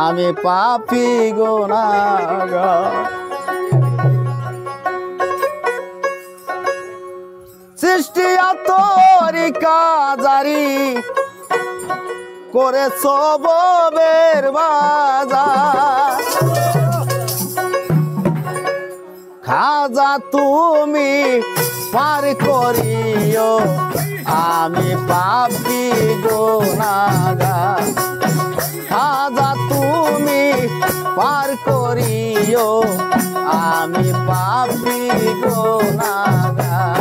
আমি পাপী গুনাহগার। সৃষ্টি আতরিকা জারি করে সবের বাজার। খাজা তুমি পার করিও আমি পাপী গুনাহগার। খাজা তুমি পার করিও আমি পাপী গুনাহগার।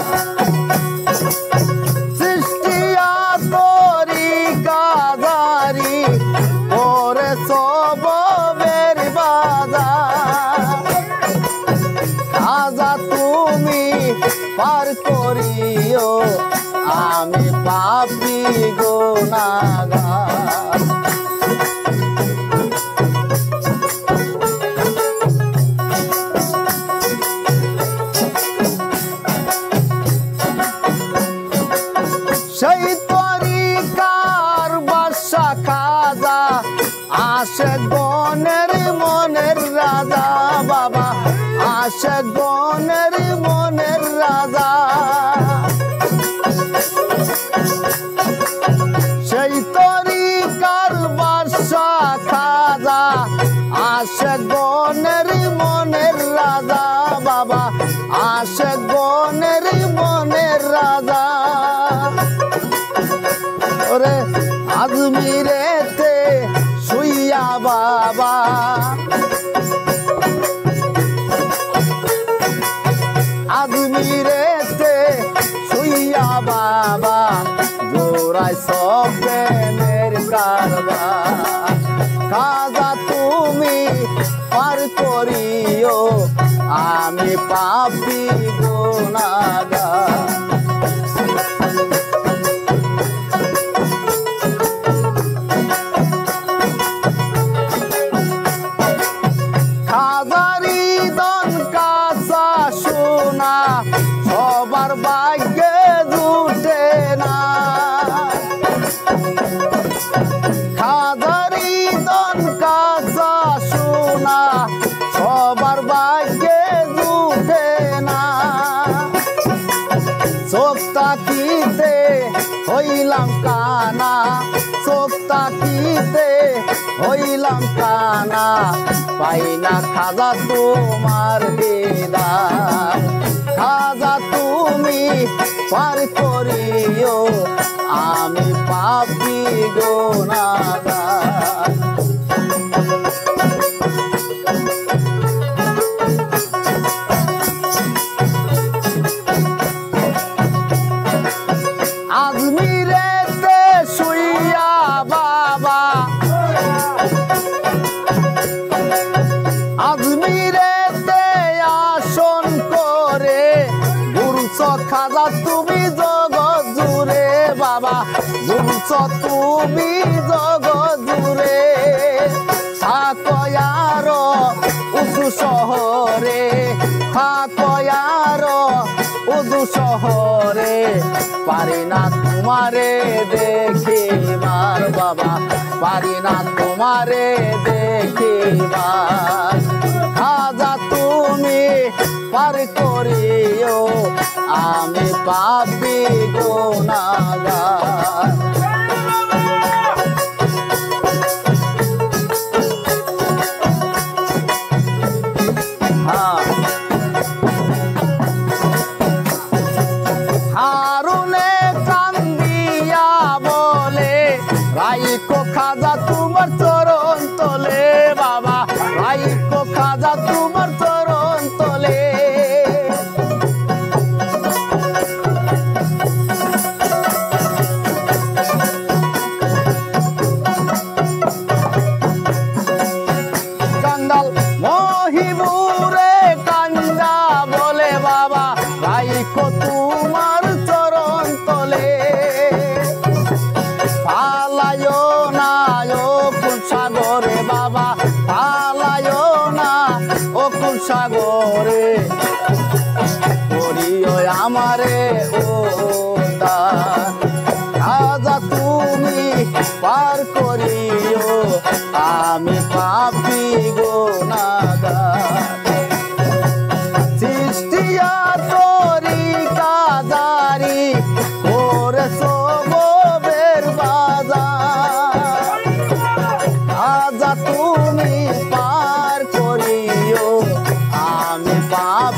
সৃষ্টি আতরিকা জারি করে সবের বাজার। খাজা তুমি পার করিও আমি পাপী গুনাহগার। সেই তরিকার বাদশা খাজা আশেক গণের মনের রাজা বাবা, আশেক গণের মনের রাজা। সেই তরিকার বাদশা খাজা আশেক গণের মনের রাজা বাবা, আশেক গণের মনের রাজা। ওরে আজমিরেতে শুইয়া বাবা, আজমিরেতে শুইয়া বাবা জোড়াই সব প্রেমের কারবার। খাজা তুমি পার করিও আমি পাপী গুনাহগার। খাজারি দন কাঁচা সোনা সবার ভাগ্যে জুটে না। খাজারি দন কাঁচা সোনা সবার ভাগ্যে জুটে না। চোখ তাকিতে হইলাম কানা, চোখ তাকিতে হইলাম কানা, পাই না খাজা তোমার দিদার। খাজা তুমি পার করিও আমি পাপী গুনাহগার। আজমিরেতে শুইয়া বাবা, আজমিরেতে আসন করে ঘুরছ খাজা তুমি জগৎ জুড়ে বাবা, ঘুরছ তুমি জগৎ জুড়ে। থাকয়ার উঁচু শহরে, থাকয়ার উঁচু শহরে, পারি না তোমারে দেখিবার বাবা, পারি না তোমারে দেখিবার। খাজা তুমি পার করিও আমি পাপী গুনাহগার। হারুনে কান্দিয়া বলে রাইকো খাজা তোমার চরণ তলে বাবা, রাইকো খাজা তোমার চরণ তলে। কাঙ্গাল মহিবুরে কান্দা বলে বাবা রাইকো তোমার চরণ তলে। পালায়ো না ও কুল সাগরে বাবা, পালায়ো না ও কুল সাগরে, করিও আমারে উদ্ধার। খাজা তুমি পার করিও আমি পাপী গুনাহগার সৃষ্টিয়া তোরি কাজারি করেছো গোবের বাজার আজা তুমি পার করিও আমি পাপ